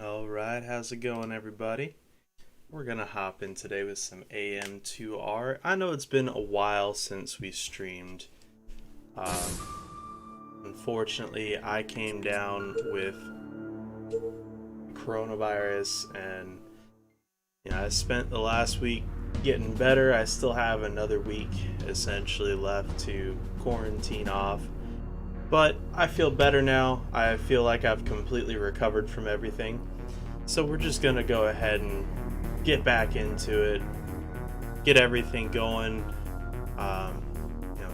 Alright, how's it going, everybody? We're gonna hop in today with some AM2R. I know it's been a while since we streamed. Unfortunately, I came down with coronavirus and I spent the last week getting better. I still have another week essentially left to quarantine off. But I feel better now. I feel like I've completely recovered from everything. So we're just gonna go ahead and get back into it, get everything going,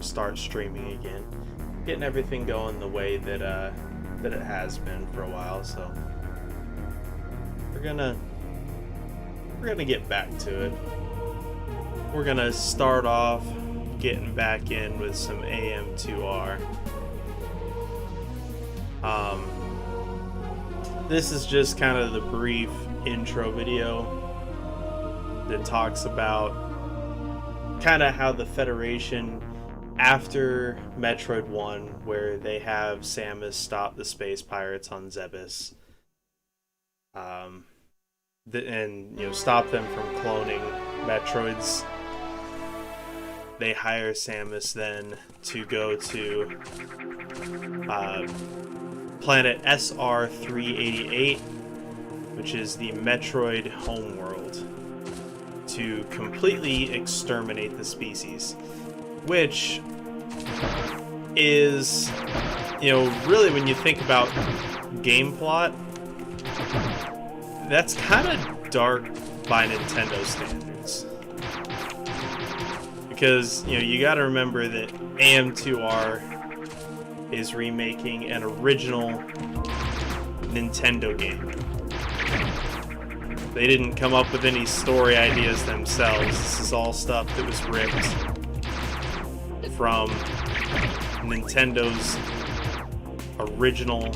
start streaming again, getting everything going the way that it has been for a while. So we're gonna get back to it. We're gonna start off getting back in with some AM2R. This is just kind of the brief intro video that talks about kind of how the Federation, after Metroid 1, where they have Samus stop the space pirates on Zebes, and stop them from cloning Metroids. They hire Samus then to go to planet SR-388, which is the Metroid homeworld, to completely exterminate the species, which is, really, when you think about game plot, that's kind of dark by Nintendo standards. Because, you gotta remember that AM2R is remaking an original Nintendo game. They didn't come up with any story ideas themselves. This is all stuff that was ripped from Nintendo's original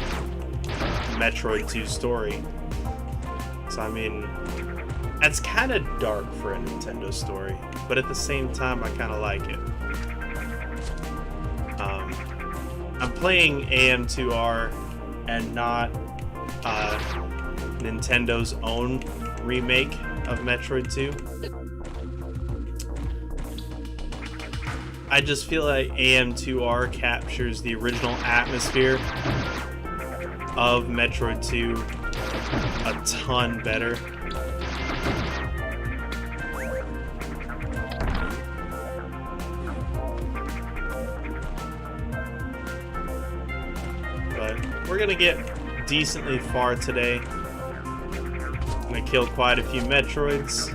Metroid 2 story. So that's kind of dark for a Nintendo story, but at the same time I kind of like it. I'm playing AM2R and not Nintendo's own remake of Metroid 2. I just feel like AM2R captures the original atmosphere of Metroid 2 a ton better. We're gonna get decently far today. I'm gonna kill quite a few Metroids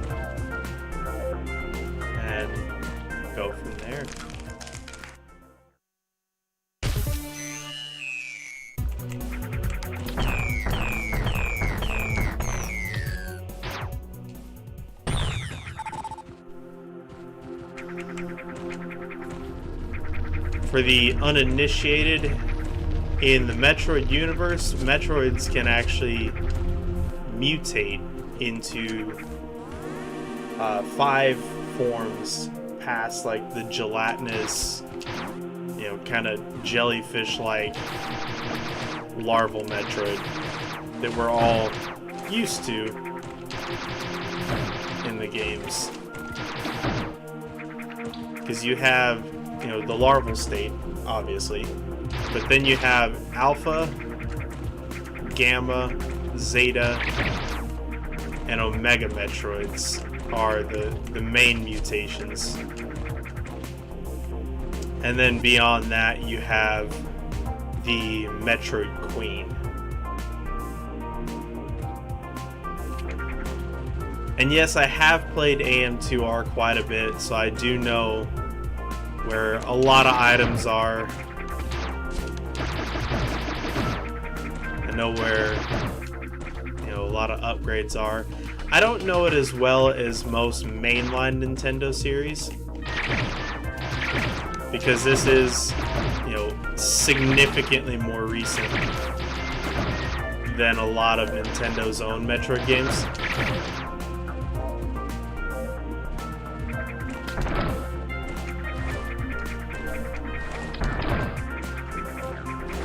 and go from there. For the uninitiated, in the Metroid universe, Metroids can actually mutate into 5 forms past like the gelatinous, kind of jellyfish-like larval Metroid that we're all used to in the games. Because you have, the larval state, obviously. But then you have Alpha, Gamma, Zeta, and Omega Metroids are the main mutations. And then beyond that you have the Metroid Queen. And yes, I have played AM2R quite a bit, so I do know where a lot of items are. I know where a lot of upgrades are. I don't know it as well as most mainline Nintendo series, because this is significantly more recent than a lot of Nintendo's own Metroid games.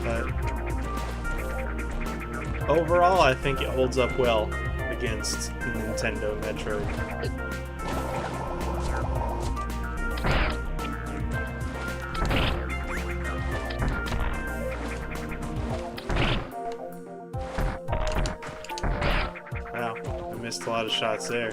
But overall, I think it holds up well against Nintendo Metroid. Wow, I missed a lot of shots there.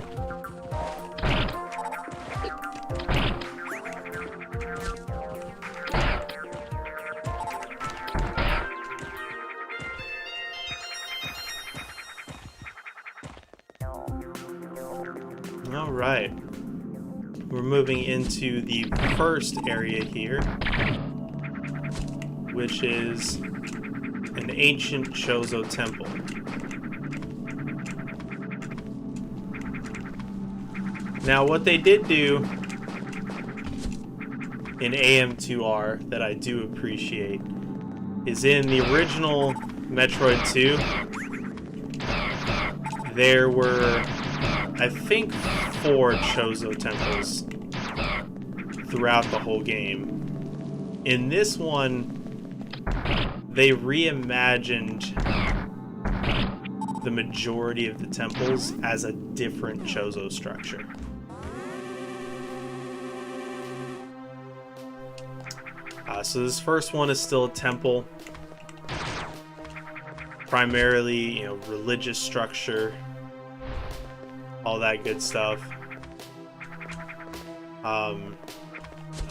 All right, we're moving into the first area here, which is an ancient Chozo temple. Now, what they did do in AM2R that I do appreciate is in the original Metroid 2, there were, I think, 4 Chozo temples throughout the whole game. In this one, they reimagined the majority of the temples as a different Chozo structure. So this first one is still a temple, primarily, religious structure, all that good stuff.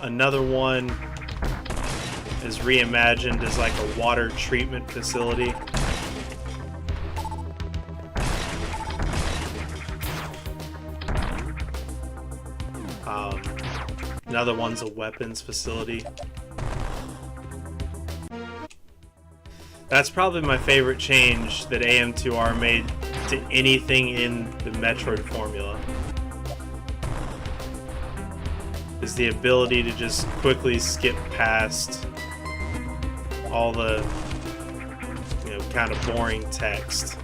Another one is reimagined as like a water treatment facility. Another one's a weapons facility. That's probably my favorite change that AM2R made to anything in the Metroid formula, is the ability to just quickly skip past all the, kind of boring text.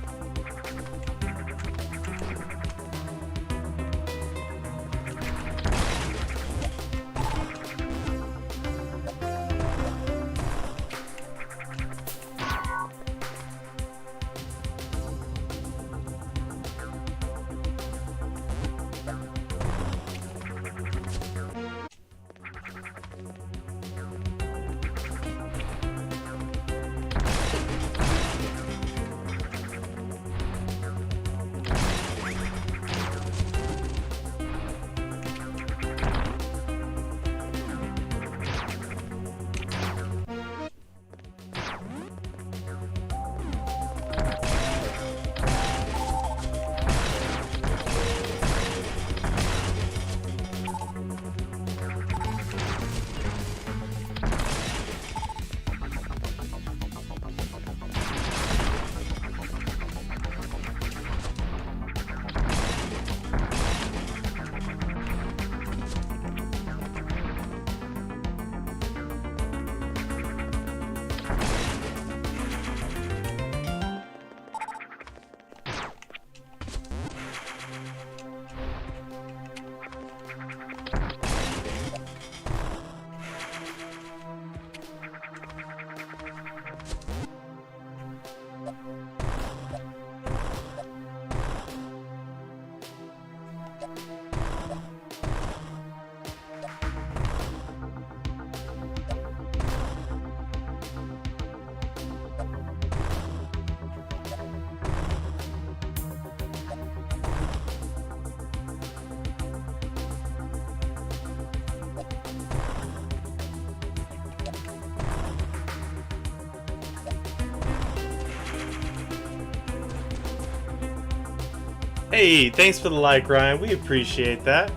Hey, thanks for the like, Ryan. We appreciate that.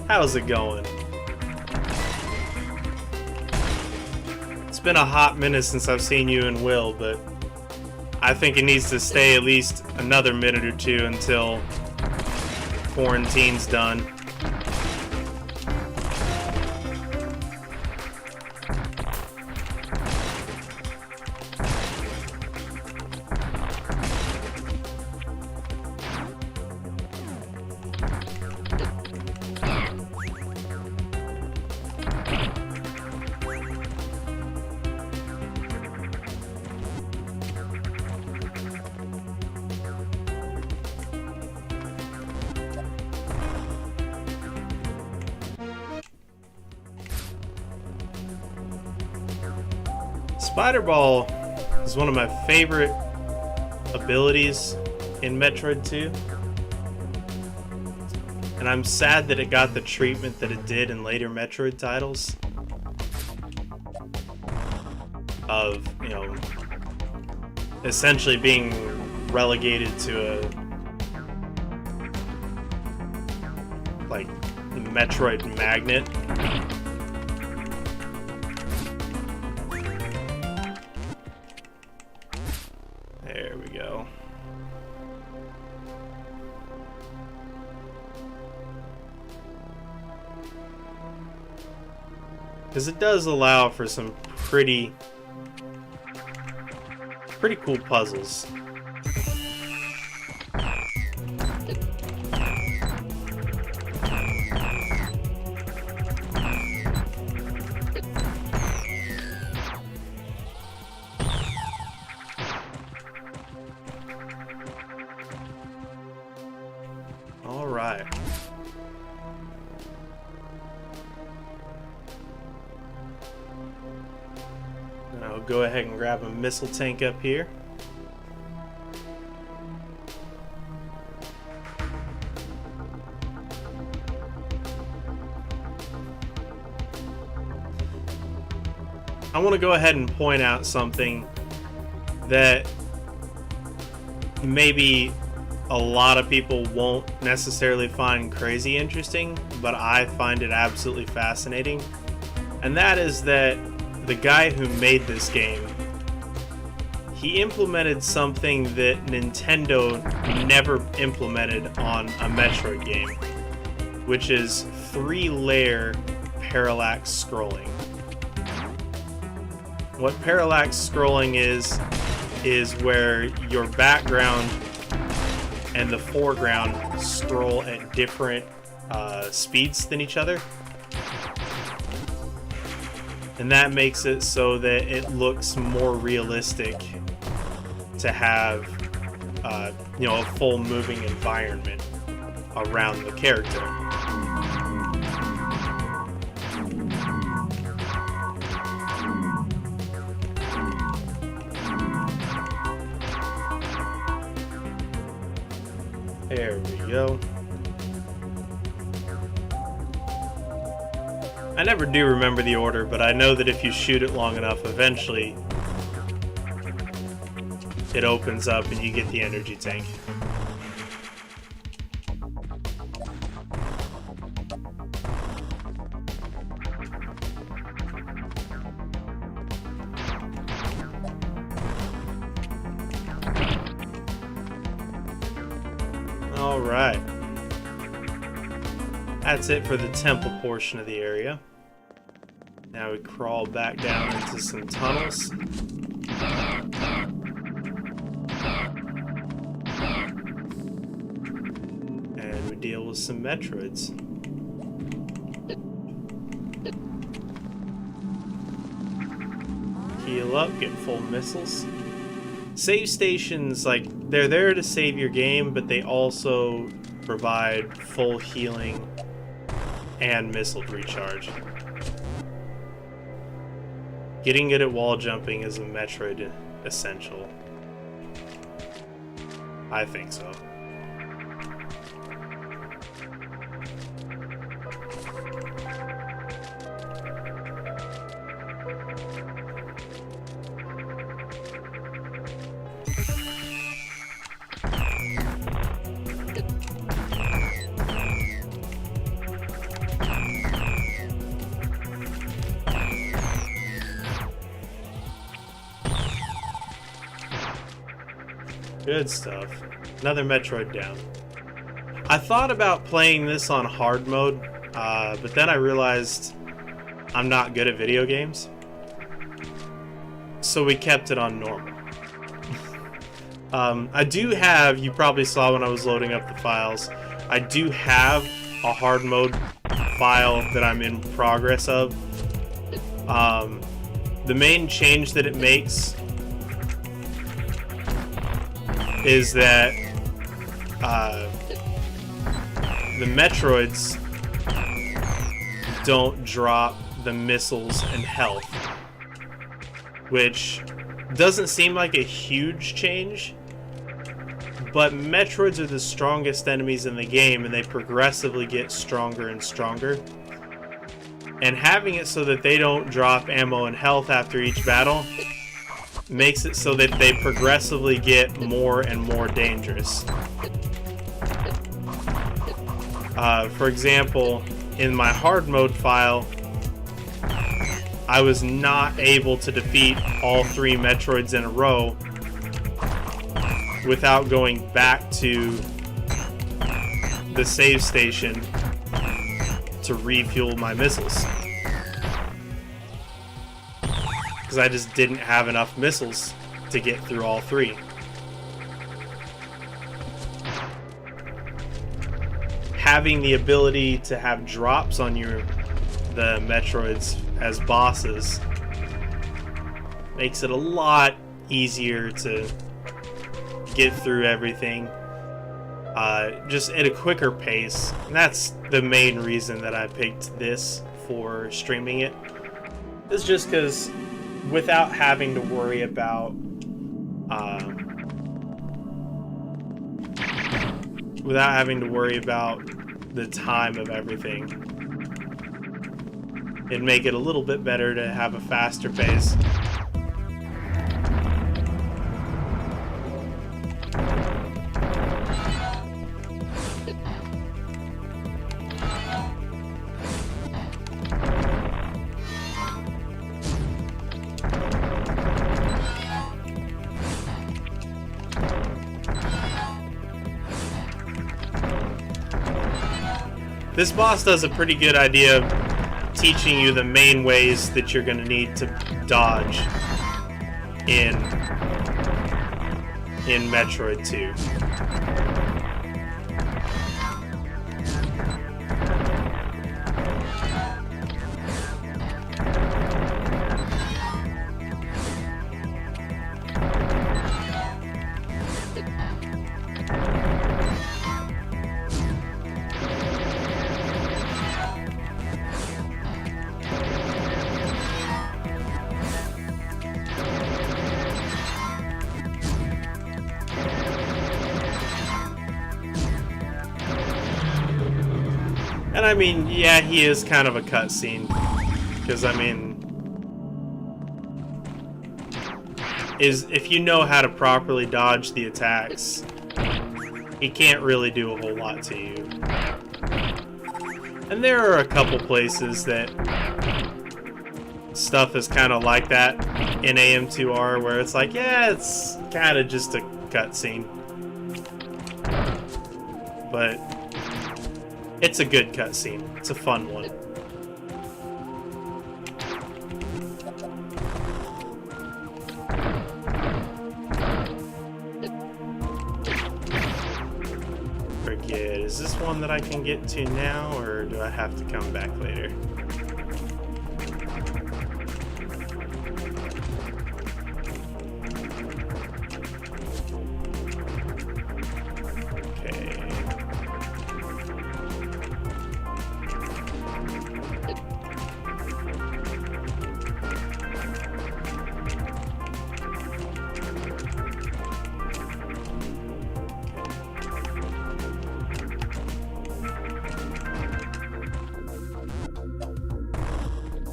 How's it going? It's been a hot minute since I've seen you and Will, but I think it needs to stay at least another minute or two until quarantine's done. Spider Ball is one of my favorite abilities in Metroid 2. And I'm sad that it got the treatment that it did in later Metroid titles. Of, you know, essentially being relegated to a like the Metroid magnet. There we go. Because it does allow for some pretty cool puzzles. All right. I'll go ahead and grab a missile tank up here. I want to go ahead and point out something that maybe a lot of people won't necessarily find crazy interesting, but I find it absolutely fascinating. And that is that the guy who made this game, he implemented something that Nintendo never implemented on a Metroid game, which is 3-layer parallax scrolling. What parallax scrolling is where your background and the foreground scroll at different speeds than each other. And that makes it so that it looks more realistic to have, you know, a full moving environment around the character. There we go. I never do remember the order, but I know that if you shoot it long enough, eventually it opens up and you get the energy tank. All right. That's it for the temple portion of the area. Now we crawl back down into some tunnels. And we deal with some Metroids. Heal up, get full missiles. Save stations, like, they're there to save your game, but they also provide full healing and missile recharge. Getting good at wall jumping is a Metroid essential. I think so. Good stuff. Another Metroid down. I thought about playing this on hard mode, but then I realized I'm not good at video games. So we kept it on normal. I do have, you probably saw when I was loading up the files, I do have a hard mode file that I'm in progress of. The main change that it makes is that the Metroids don't drop the missiles and health which doesn't seem like a huge change, but Metroids are the strongest enemies in the game, and they progressively get stronger and stronger. And having it so that they don't drop ammo and health after each battle makes it so that they progressively get more and more dangerous. For example, in my hard mode file, I was not able to defeat all 3 Metroids in a row without going back to the save station to refuel my missiles. Because I just didn't have enough missiles to get through all 3. Having the ability to have drops on the Metroids as bosses makes it a lot easier to get through everything just at a quicker pace. And that's the main reason that I picked this for streaming it. It's just because without having to worry about the time of everything, it'd make it a little bit better to have a faster pace. This boss does a pretty good idea of teaching you the main ways that you're going to need to dodge in Metroid 2. And I mean, yeah, he is kind of a cutscene, because I mean, if you know how to properly dodge the attacks, he can't really do a whole lot to you. And there are a couple places that stuff is kind of like that in AM2R, where it's like, yeah, it's kind of just a cutscene, but it's a good cutscene. It's a fun one. Forget, is this one that I can get to now, or do I have to come back later?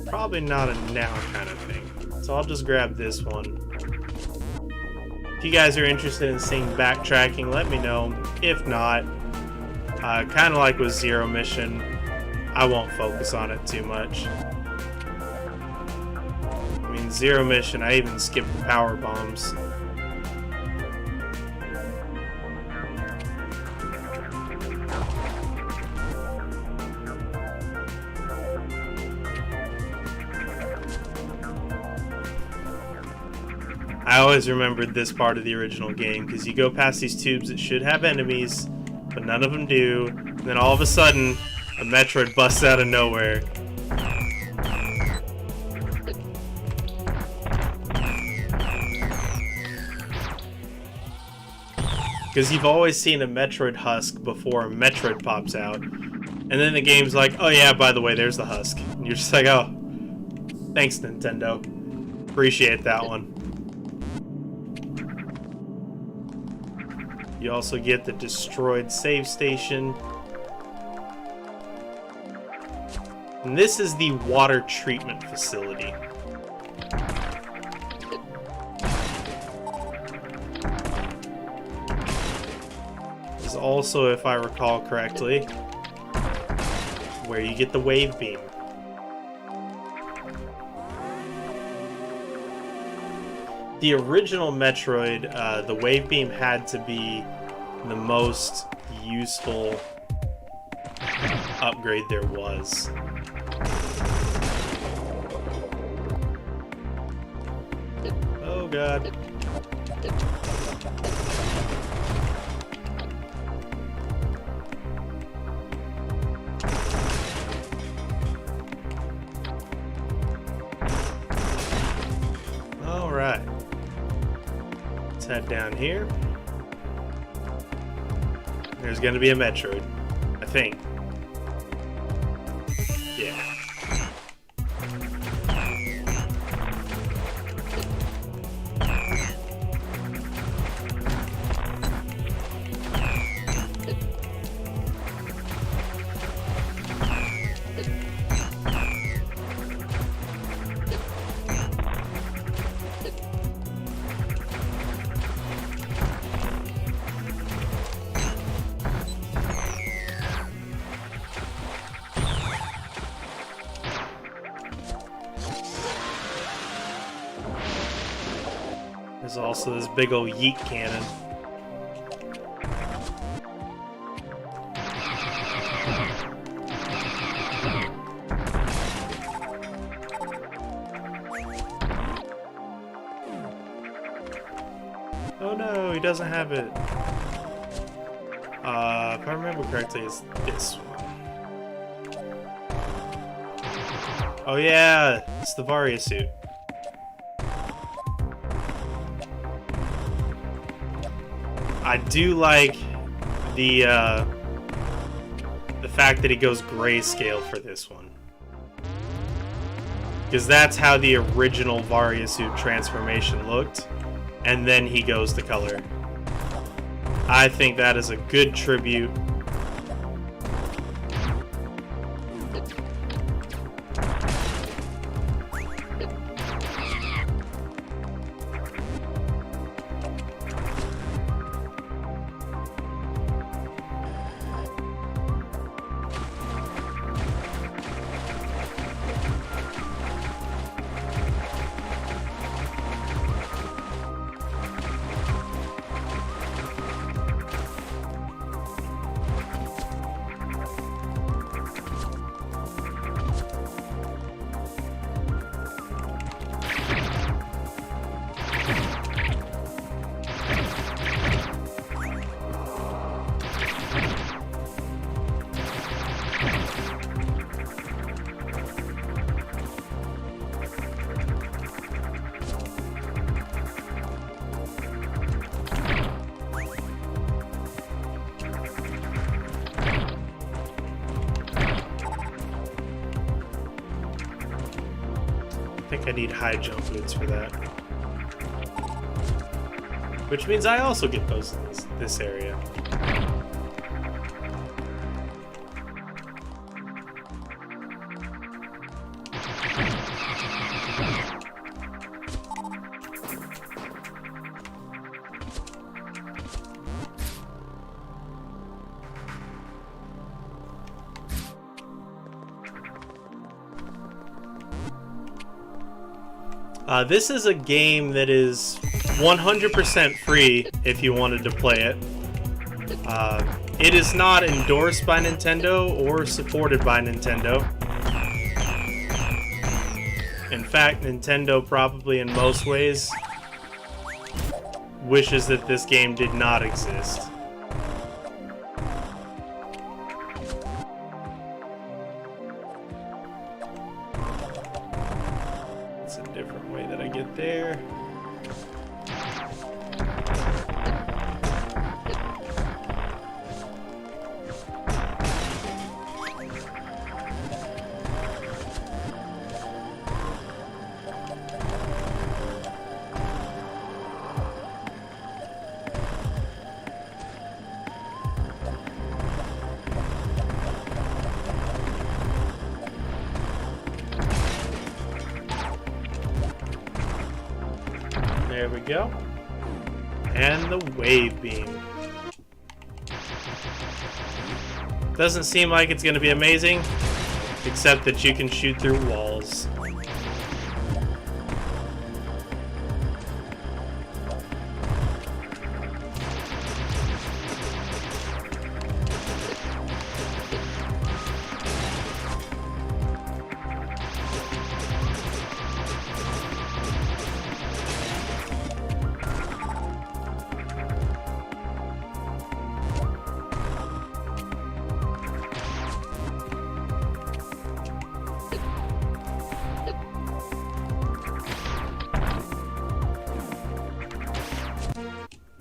Probably not a now kind of thing, so I'll just grab this one. If you guys are interested in seeing backtracking, let me know. If not, kind of like with Zero Mission, I won't focus on it too much. I mean, Zero Mission, I even skipped the power bombs. I always remembered this part of the original game, because you go past these tubes that should have enemies, but none of them do, and then all of a sudden, a Metroid busts out of nowhere. Because you've always seen a Metroid husk before a Metroid pops out, and then the game's like, oh yeah, by the way, there's the husk. And you're just like, oh, thanks, Nintendo. Appreciate that one. You also get the destroyed save station. And this is the water treatment facility. This is also, if I recall correctly, where you get the wave beam. The original Metroid, the wave beam had to be the most useful upgrade there was. Oh god. Alright. Let's head down here. There's gonna be a Metroid, I think. Yeah. There's also this big old yeet cannon. Oh no, he doesn't have it. If I remember correctly, it's this one. Oh yeah, it's the Varia suit. I do like the fact that he goes grayscale for this one, because that's how the original Varia suit transformation looked, and then he goes to color. I think that is a good tribute. I think I need high jump boots for that. Which means I also get those in this area. This is a game that is 100% free if you wanted to play it. It is not endorsed by Nintendo or supported by Nintendo. In fact, Nintendo probably in most ways wishes that this game did not exist. It's a different way that I get there. There we go. And the wave beam. Doesn't seem like it's going to be amazing, except that you can shoot through walls.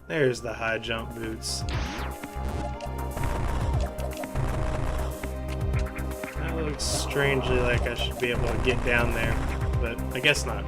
There's the high jump boots. That looks strangely like I should be able to get down there, but I guess not.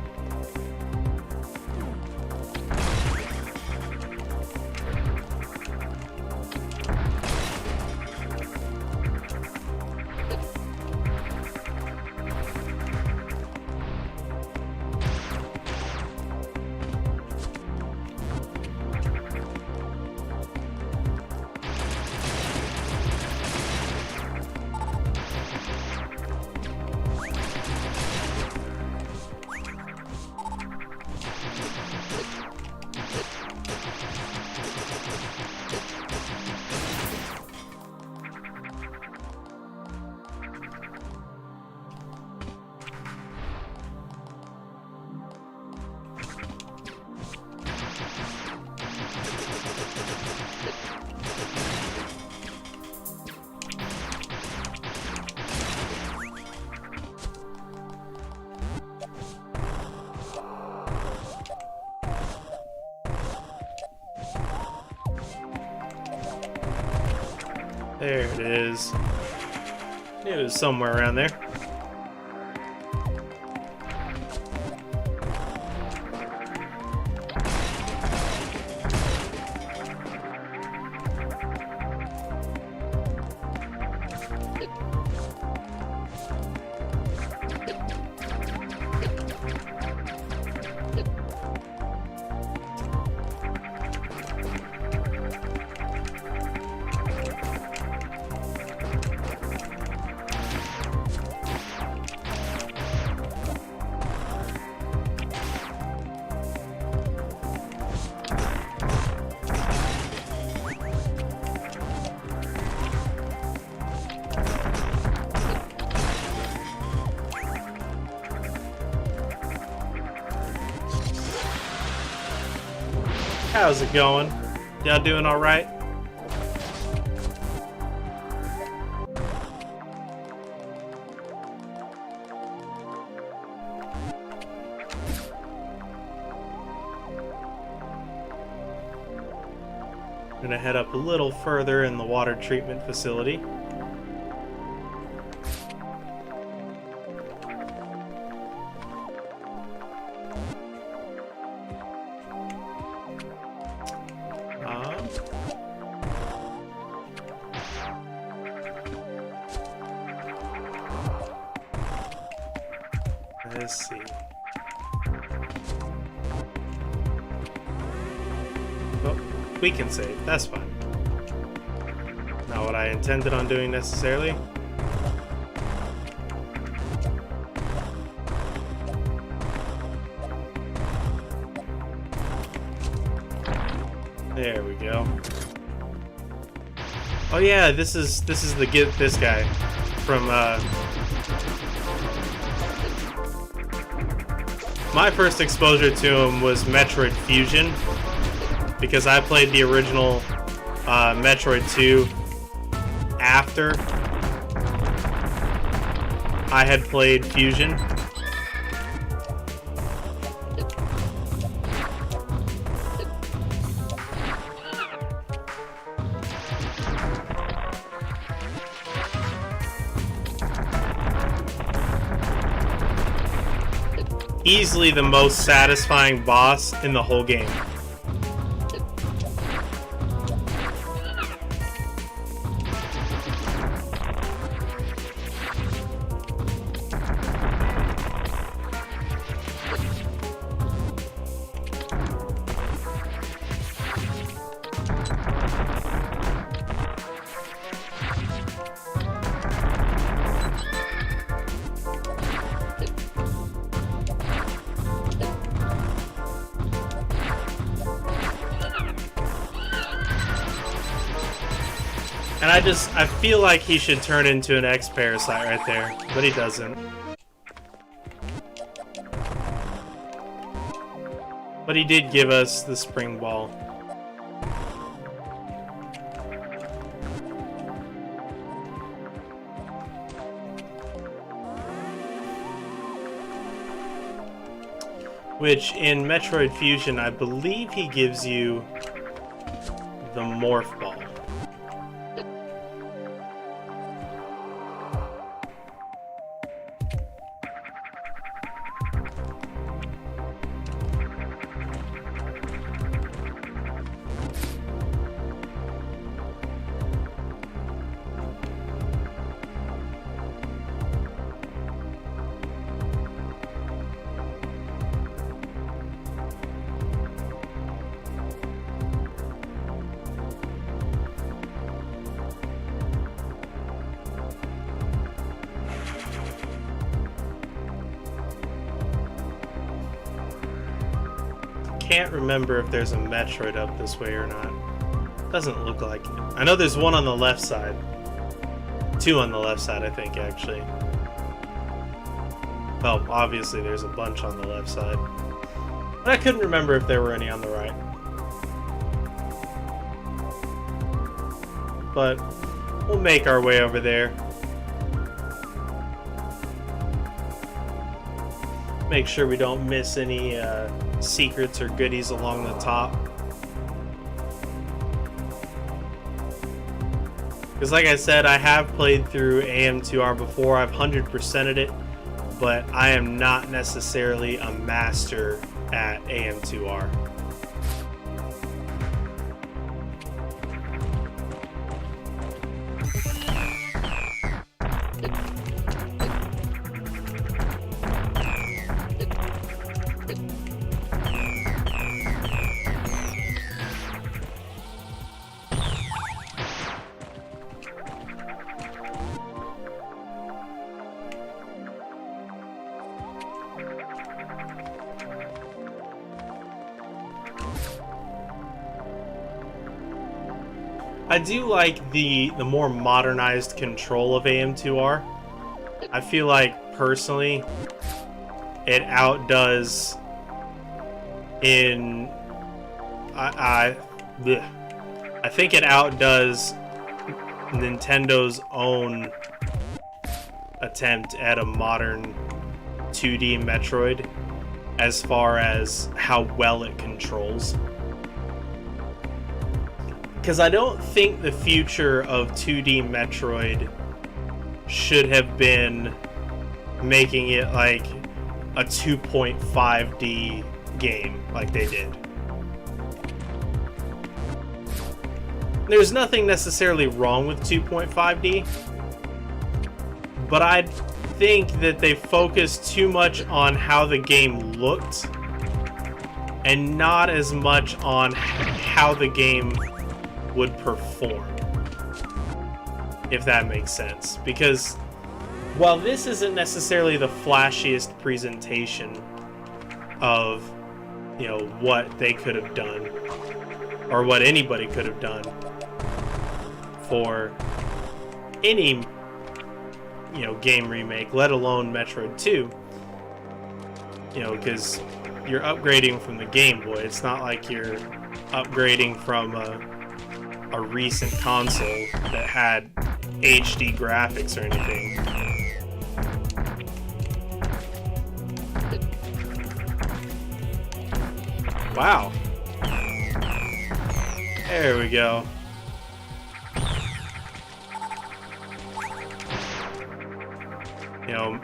There it is. It was somewhere around there. How's it going? Y'all doing all right? I'm gonna head up a little further in the water treatment facility. Let's see. Oh, we can save. That's fine. Not what I intended on doing necessarily. There we go. Oh yeah, this is the get this guy from my first exposure to him was Metroid Fusion, because I played the original Metroid 2 after I had played Fusion. Easily the most satisfying boss in the whole game. And I feel like he should turn into an X-Parasite right there, but he doesn't. But he did give us the spring ball. Which, in Metroid Fusion, I believe he gives you the Morph Ball. Can't remember if there's a Metroid up this way or not. Doesn't look like it. I know there's one on the left side. Two on the left side, I think, actually. Well, obviously there's a bunch on the left side. But I couldn't remember if there were any on the right. But we'll make our way over there. Make sure we don't miss any secrets or goodies along the top. Because like I said, I have played through AM2R before. I've 100%ed it, but I am not necessarily a master at AM2R. I do like the more modernized control of AM2R. I feel like, personally, it outdoes in... I think it outdoes Nintendo's own attempt at a modern 2D Metroid as far as how well it controls. Because I don't think the future of 2D Metroid should have been making it like a 2.5D game like they did. There's nothing necessarily wrong with 2.5D, but I think that they focused too much on how the game looked and not as much on how the game would perform, if that makes sense. Because while this isn't necessarily the flashiest presentation of, you know, what they could have done or what anybody could have done for any, you know, game remake, let alone Metroid 2, you know, because you're upgrading from the Game Boy. It's not like you're upgrading from a recent console that had HD graphics or anything. Wow. There we go. You know,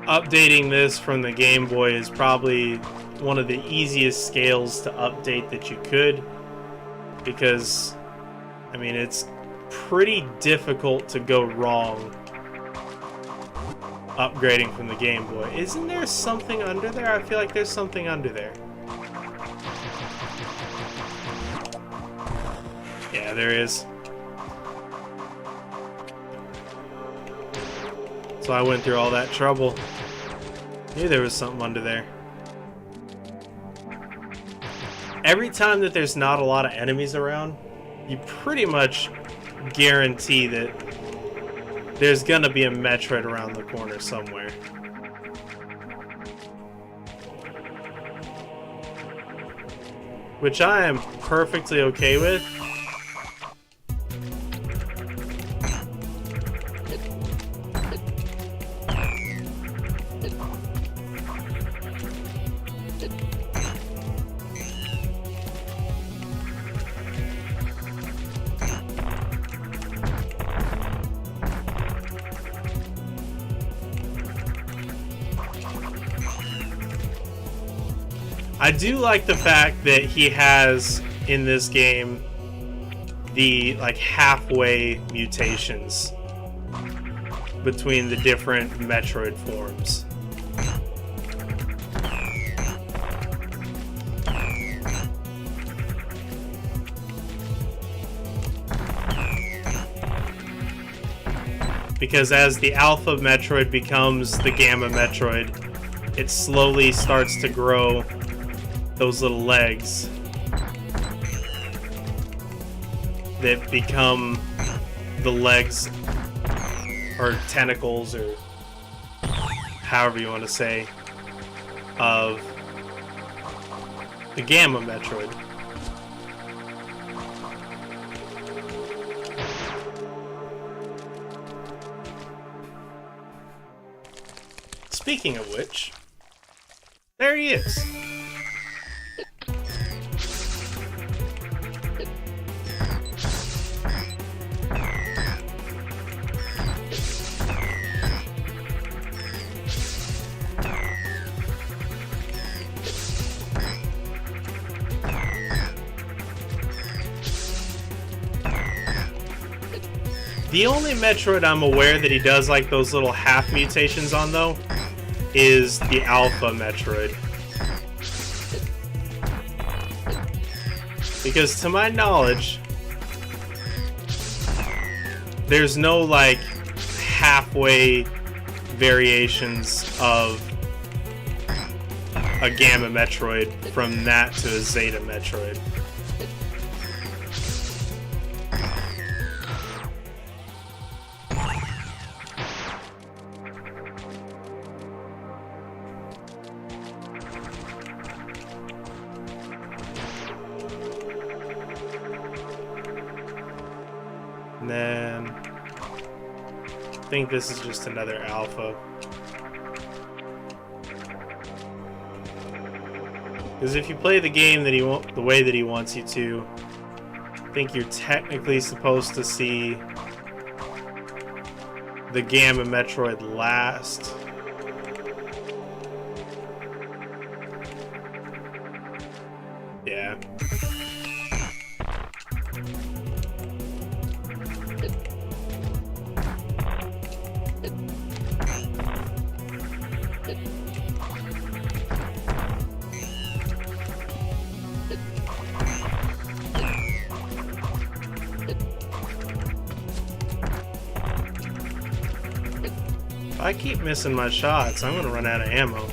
updating this from the Game Boy is probably one of the easiest scales to update that you could, because I mean, it's pretty difficult to go wrong upgrading from the Game Boy. Isn't there something under there? I feel like there's something under there. Yeah, there is. So I went through all that trouble. Knew there was something under there. Every time that there's not a lot of enemies around, you pretty much guarantee that there's gonna be a Metroid around the corner somewhere. Which I am perfectly okay with. I do like the fact that he has in this game the like halfway mutations between the different Metroid forms. Because as the Alpha Metroid becomes the Gamma Metroid, it slowly starts to grow those little legs that become the legs or tentacles or however you want to say of the Gamma Metroid. Speaking of which, there he is. The only Metroid I'm aware that he does like those little half mutations on, though, is the Alpha Metroid. Because to my knowledge, there's no like halfway variations of a Gamma Metroid from that to a Zeta Metroid. And then I think this is just another alpha. Because if you play the game that the way that he wants you to, I think you're technically supposed to see the Gamma Metroid last. Yeah. If I keep missing my shots, I'm gonna run out of ammo.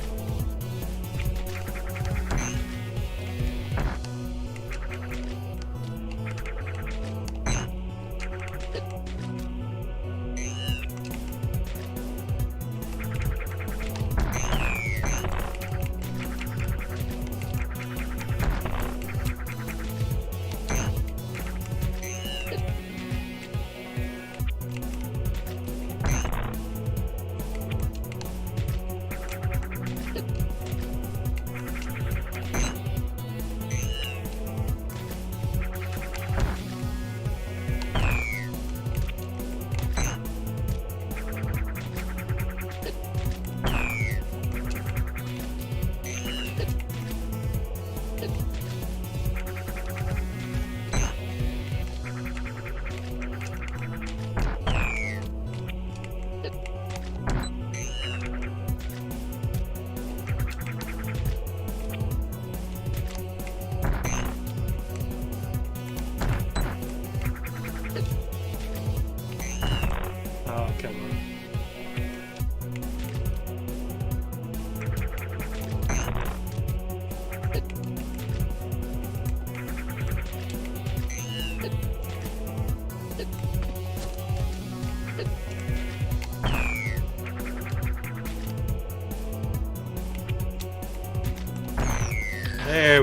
Oh, come on.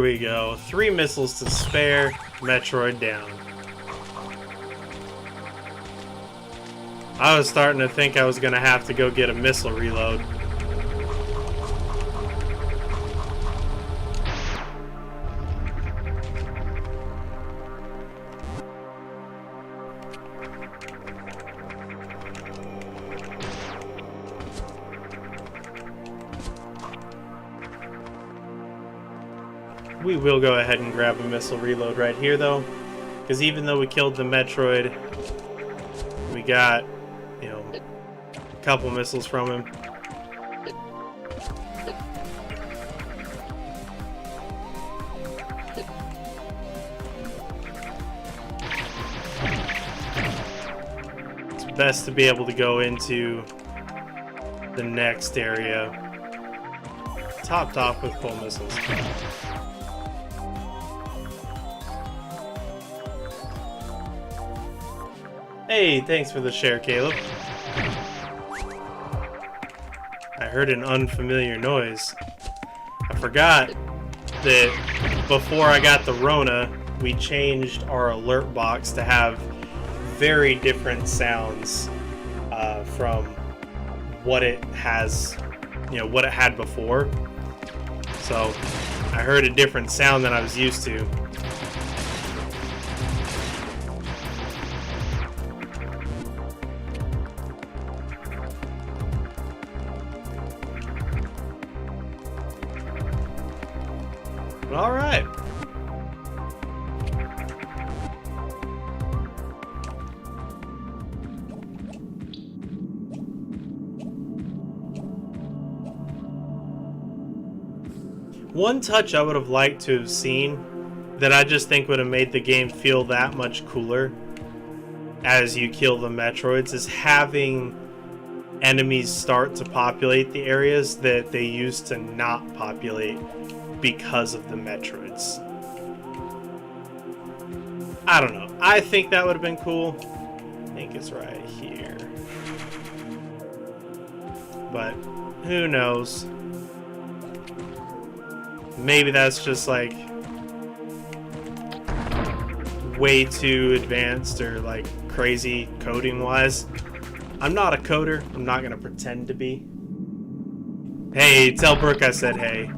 There we go. 3 missiles to spare. Metroid down. I was starting to think I was going to have to go get a missile reload. We will go ahead and grab a missile reload right here, though, because even though we killed the Metroid, we got, you know, a couple missiles from him. It's best to be able to go into the next area topped off with full missiles. Hey, thanks for the share, Caleb. I heard an unfamiliar noise. I forgot that before I got the Rona, we changed our alert box to have very different sounds from what it has, you know, what it had before. So I heard a different sound than I was used to. All right. One touch I would have liked to have seen that I just think would have made the game feel that much cooler as you kill the Metroids is having enemies start to populate the areas that they used to not populate because of the Metroids. I don't know. I think that would have been cool. I think it's right here. But who knows? Maybe that's just like way too advanced or like crazy coding wise. I'm not a coder. I'm not gonna pretend to be. Hey, tell Brooke I said hey.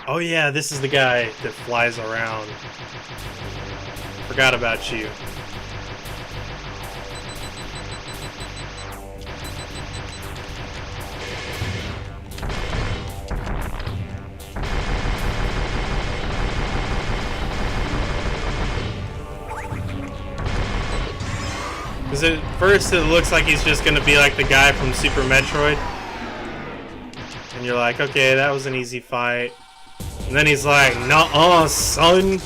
Oh yeah, this is the guy that flies around. Forgot about you. Because at first it looks like he's just going to be like the guy from Super Metroid. And you're like, okay, that was an easy fight. And then he's like, nuh-uh, son.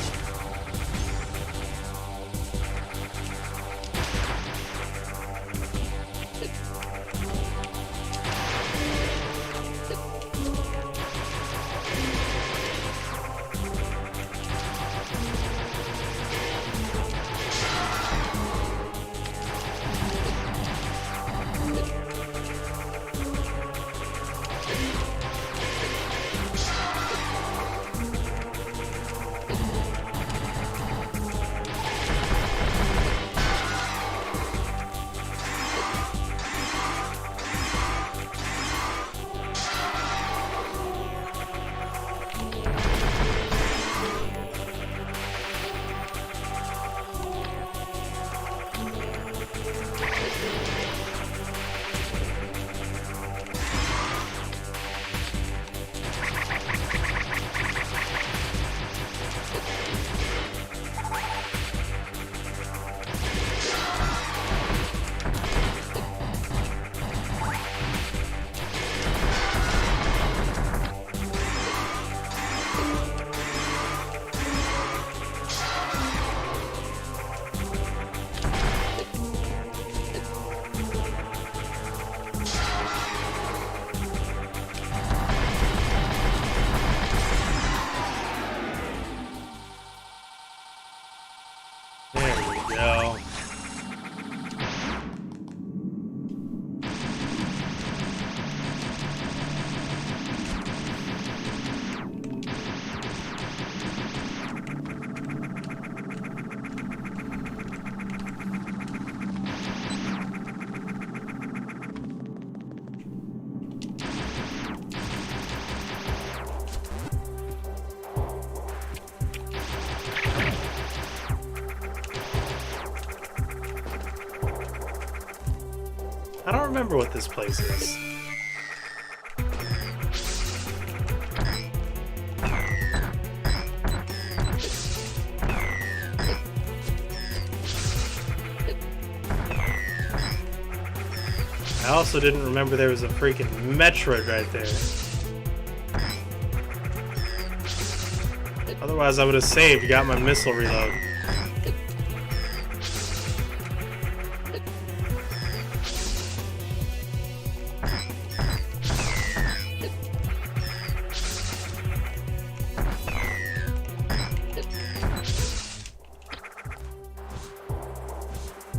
go. I don't remember what this place is. I also didn't remember there was a freaking Metroid right there. Otherwise I would have saved, got my missile reload.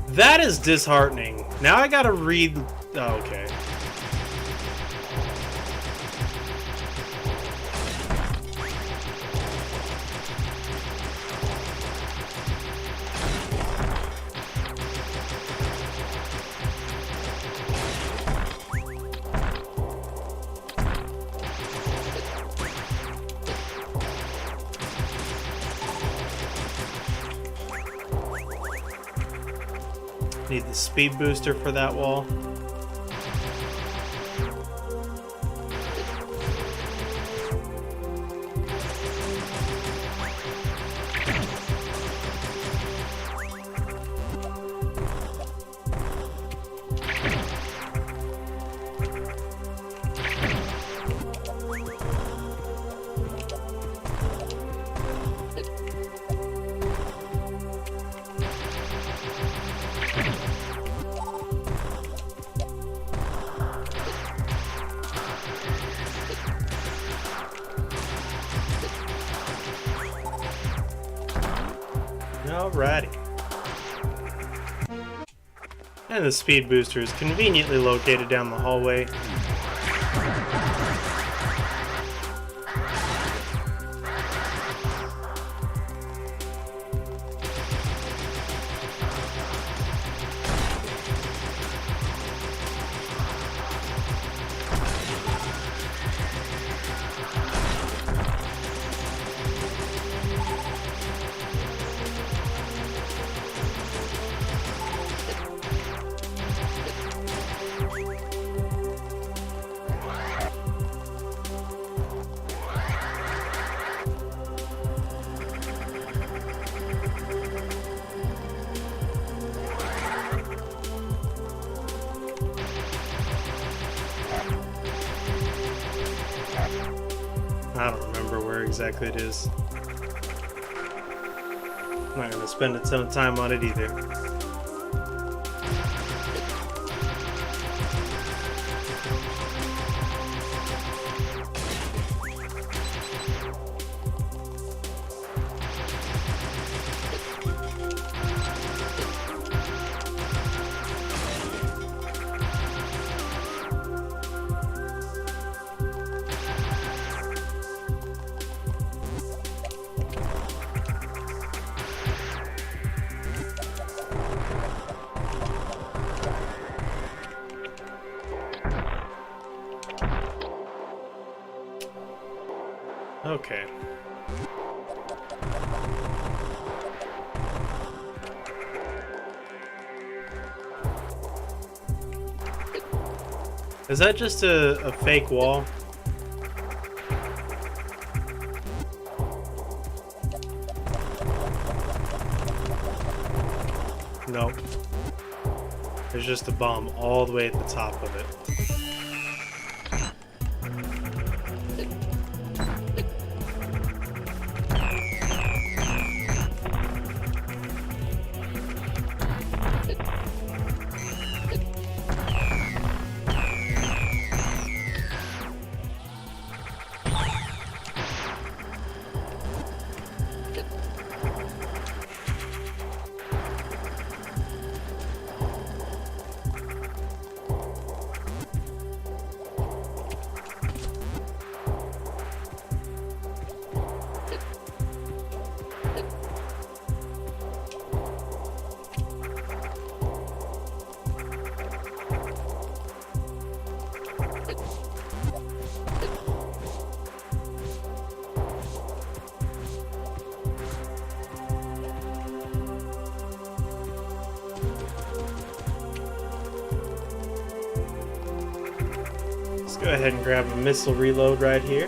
That is disheartening. Now I gotta read... Oh, okay. Need the speed booster for that wall. Alrighty. And the speed booster is conveniently located down the hallway. I don't remember where exactly it is. I'm not gonna spend a ton of time on it either. Okay. Is that just a fake wall? Nope. There's just a bomb all the way at the top of it. Go ahead and grab a missile reload right here.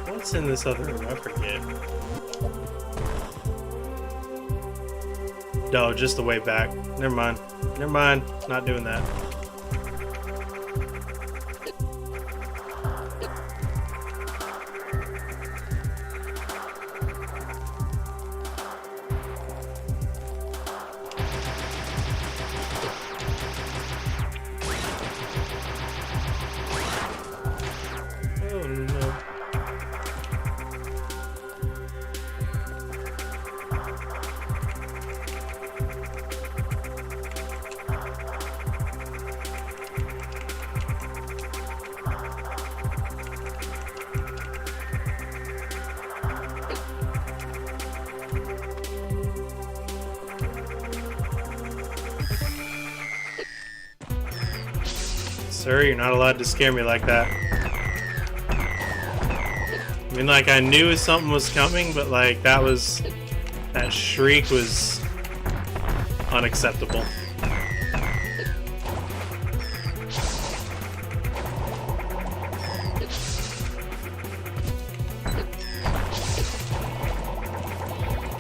What's in this other room? I forget. No, just the way back. Never mind. Never mind. Not doing that. Oh no. Sir, you're not allowed to scare me like that. I mean, like, I knew something was coming, but, like, that shriek was unacceptable.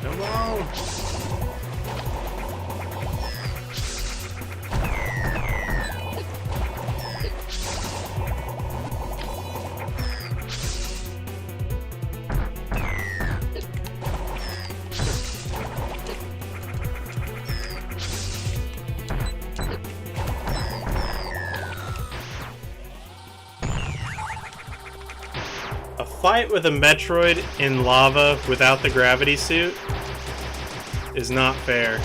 Come on! A fight with a Metroid in lava without the gravity suit is not fair.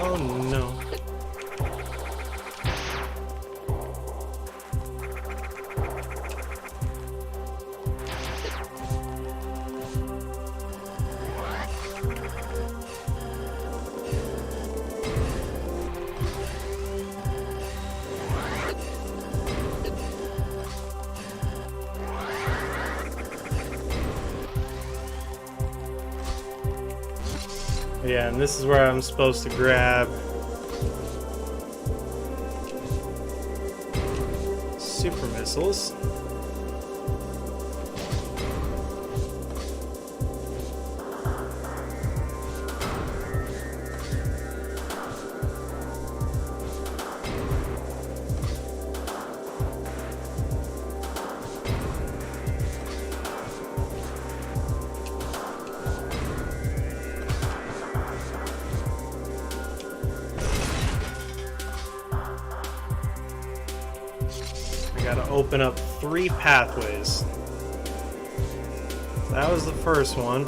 Oh no. Yeah, and this is where I'm supposed to grab super missiles. Gotta open up 3 pathways. That was the first one.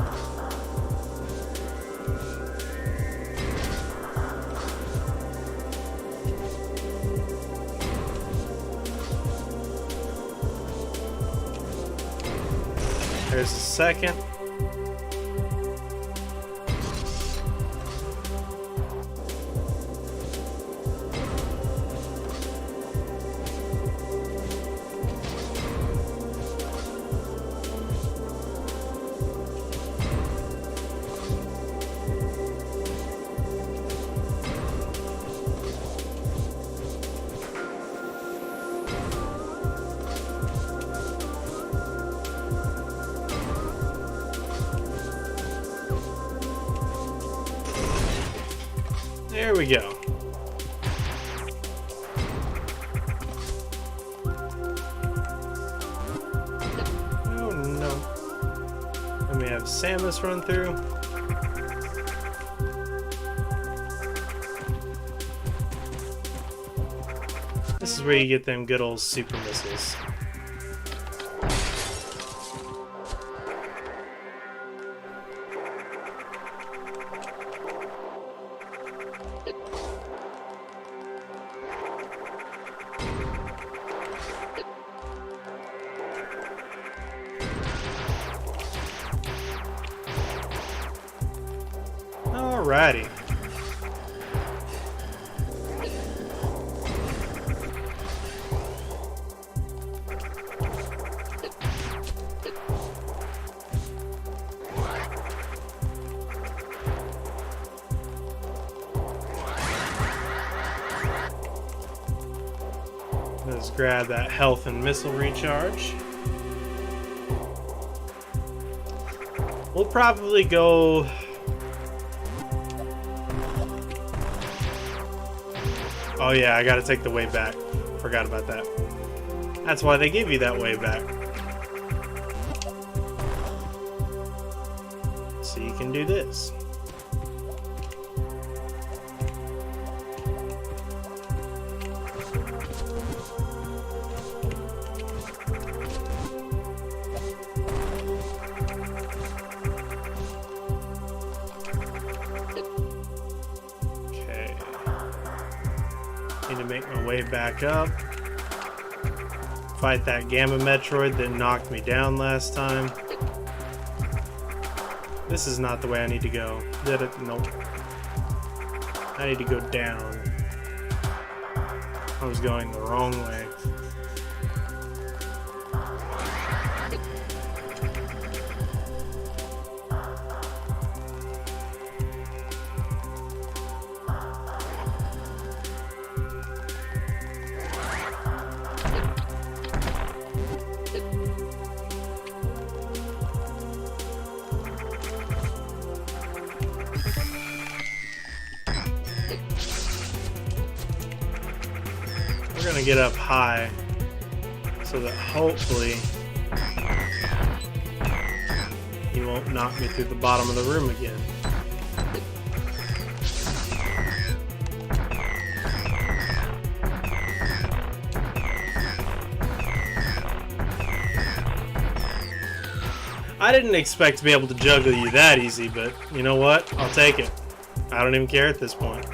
There's the second. There we go. Oh no. Let me have Samus run through. This is where you get them good old super missiles. Alrighty. Let's grab that health and missile recharge. We'll probably go... Oh yeah, I gotta take the way back. Forgot about that. That's why they give you that way back. So you can do this. Need to make my way back up. Fight that Gamma Metroid that knocked me down last time. This is not the way I need to go. Did it? Nope. I need to go down. I was going the wrong way. We're gonna get up high so that hopefully he won't knock me through the bottom of the room again. I didn't expect to be able to juggle you that easy, but you know what? I'll take it. I don't even care at this point.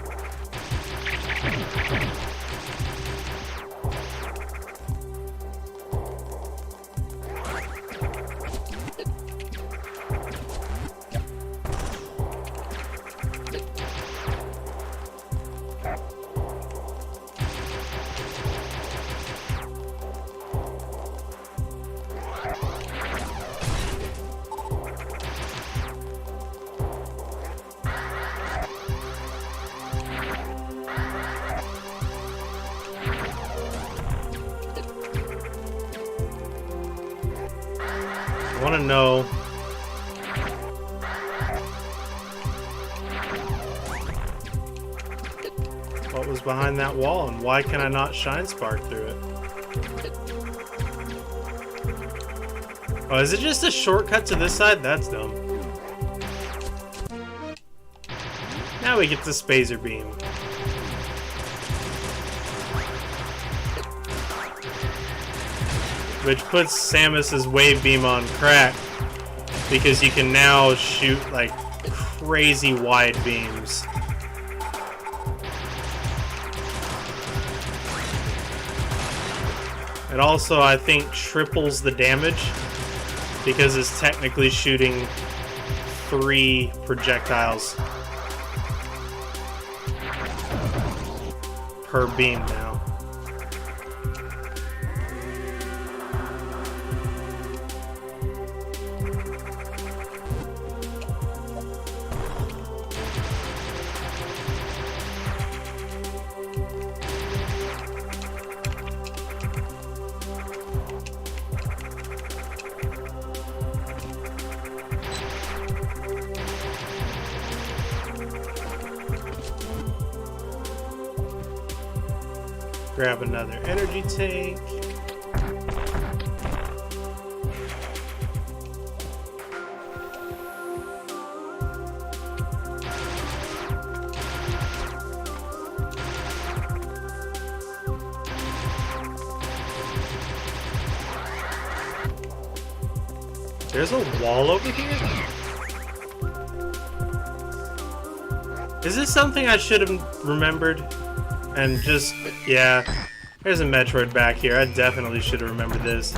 I want to know what was behind that wall and why can I not shine spark through it? Oh, is it just a shortcut to this side? That's dumb. Now we get the Spazer Beam. Which puts Samus's wave beam on crack because you can now shoot like crazy wide beams. It also, I think, triples the damage because it's technically shooting 3 projectiles per beam now. Grab another energy tank. There's a wall over here? Is this something I should have remembered? And just, yeah, there's a Metroid back here. I definitely should have remembered this.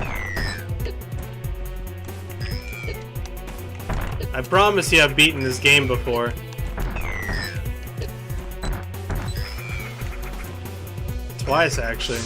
I promise you I've beaten this game before. twice, actually.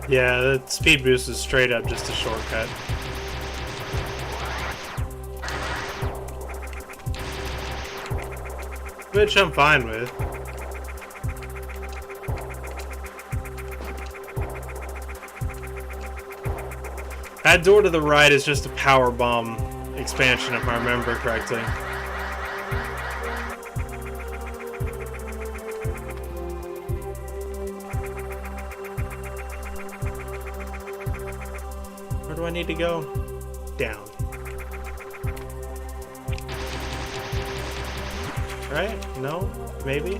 Yeah, the speed boost is straight up just a shortcut. Which I'm fine with. That door to the right is just a power bomb expansion, if I remember correctly. Where do I need to go? Down. Right? No? Maybe?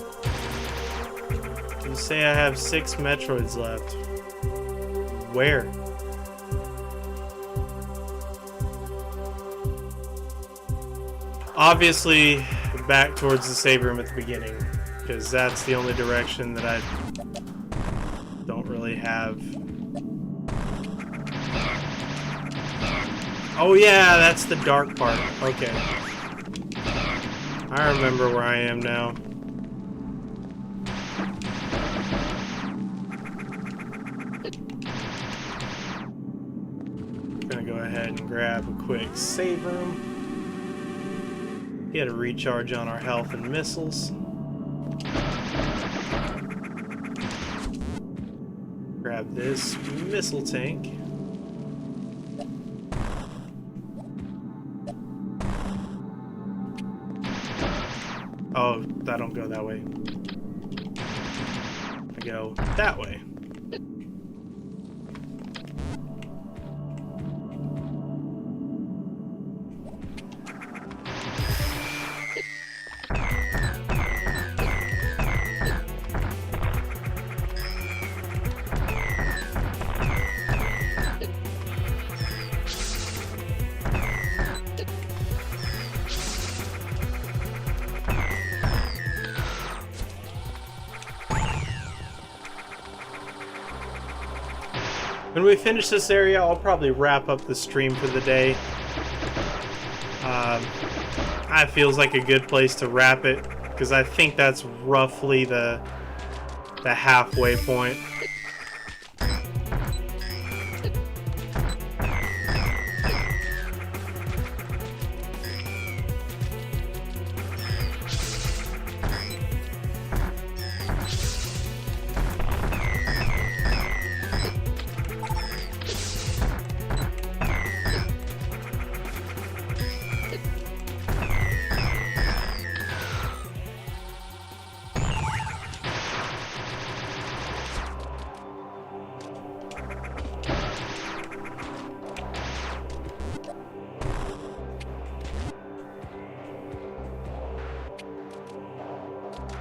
You say I have 6 Metroids left. Where? Obviously, back towards the save room at the beginning, because that's the only direction that I don't really have. Oh yeah, that's the dark part. Okay. I remember where I am now. I'm gonna go ahead and grab a quick save room. Get a recharge on our health and missiles. Grab this missile tank. Oh, I don't go that way. I go that way. When we finish this area, I'll probably wrap up the stream for the day. That feels like a good place to wrap it, because I think that's roughly the halfway point.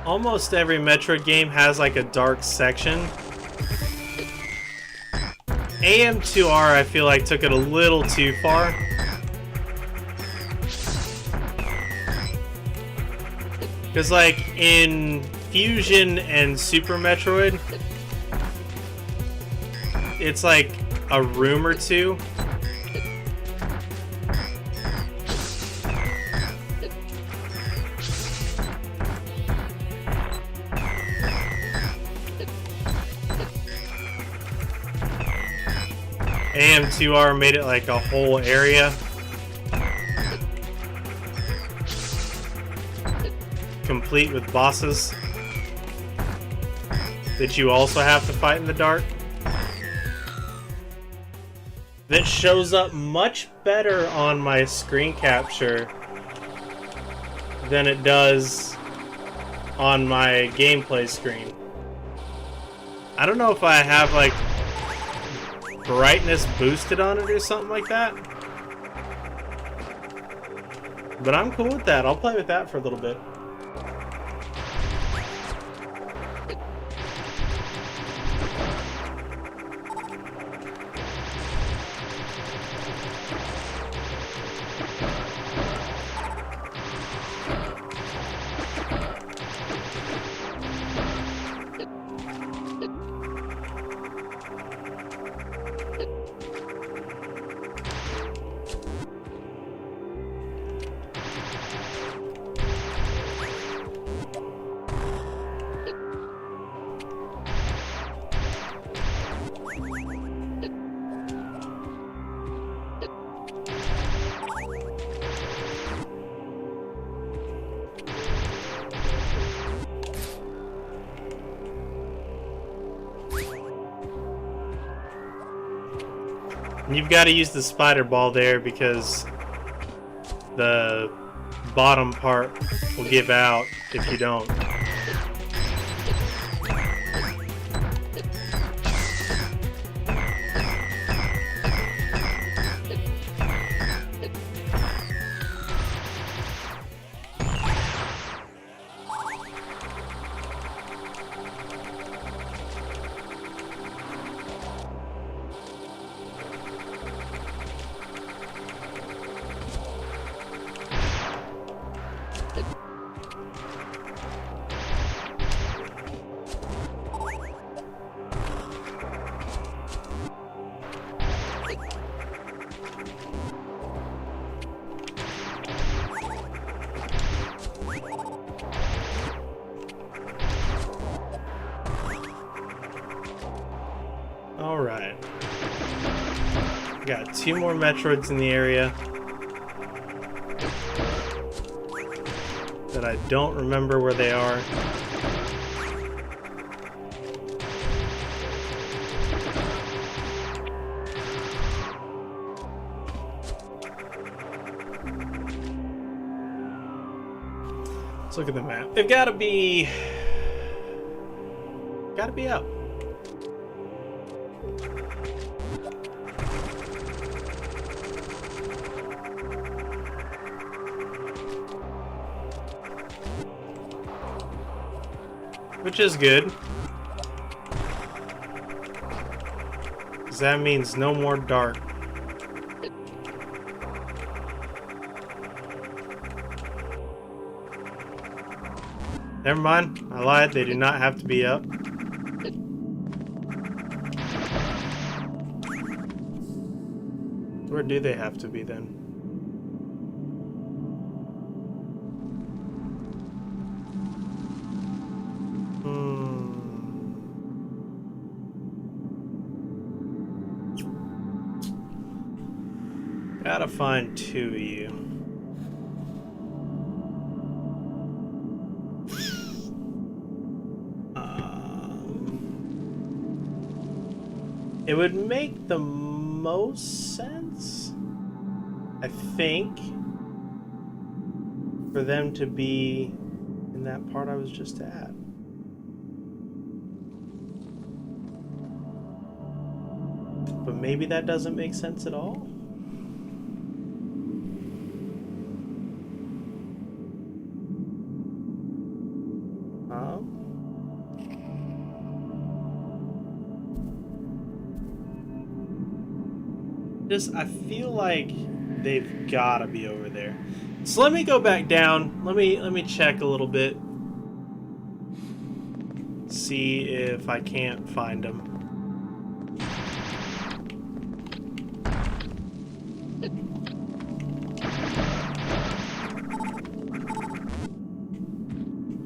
Almost every Metroid game has like a dark section. AM2R, I feel like, took it a little too far. Because like in Fusion and Super Metroid, it's like a room or two. AM2R made it like a whole area. complete with bosses that you also have to fight in the dark. That shows up much better on my screen capture than it does on my gameplay screen. I don't know if I have like brightness boosted on it or something like that. But I'm cool with that. I'll play with that for a little bit. You've got to use the spider ball there because the bottom part will give out if you don't. Alright. Got 2 more Metroids in the area that I don't remember where they are. Let's look at the map. They've got to be up. Which is good. Because that means no more dark. Never mind. I lied. They do not have to be up. Where do they have to be then? Gotta find 2 of you. It would make the most sense, I think, for them to be in that part I was just at. But maybe that doesn't make sense at all. I feel like they've got to be over there. So let me go back down. Let me check a little bit. See if I can't find them.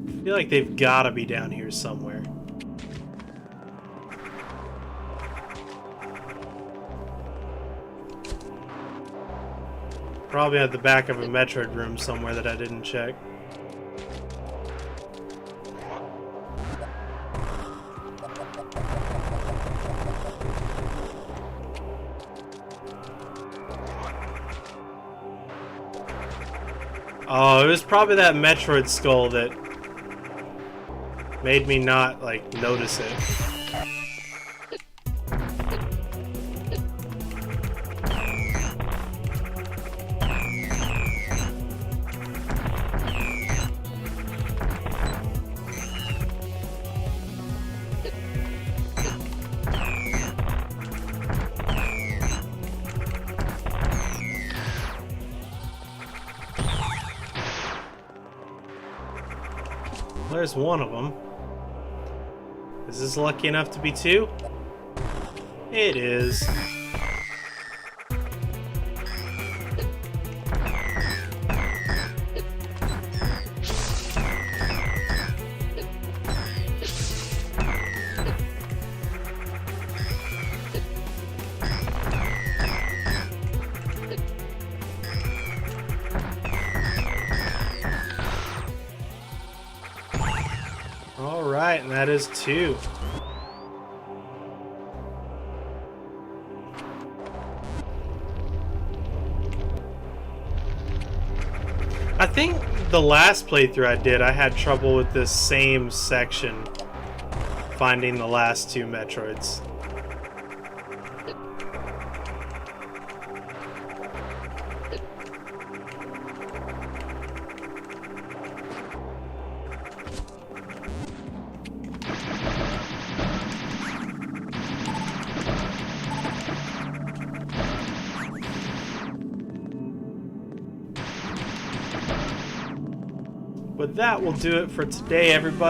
I feel like they've got to be down here somewhere. Probably at the back of a Metroid room somewhere that I didn't check. Oh, it was probably that Metroid skull that made me not, like, notice it. There's one of them. Is this lucky enough to be two? It is. Alright, and that is two. I think the last playthrough I did, I had trouble with this same section, finding the last two Metroids. But that will do it for today, everybody.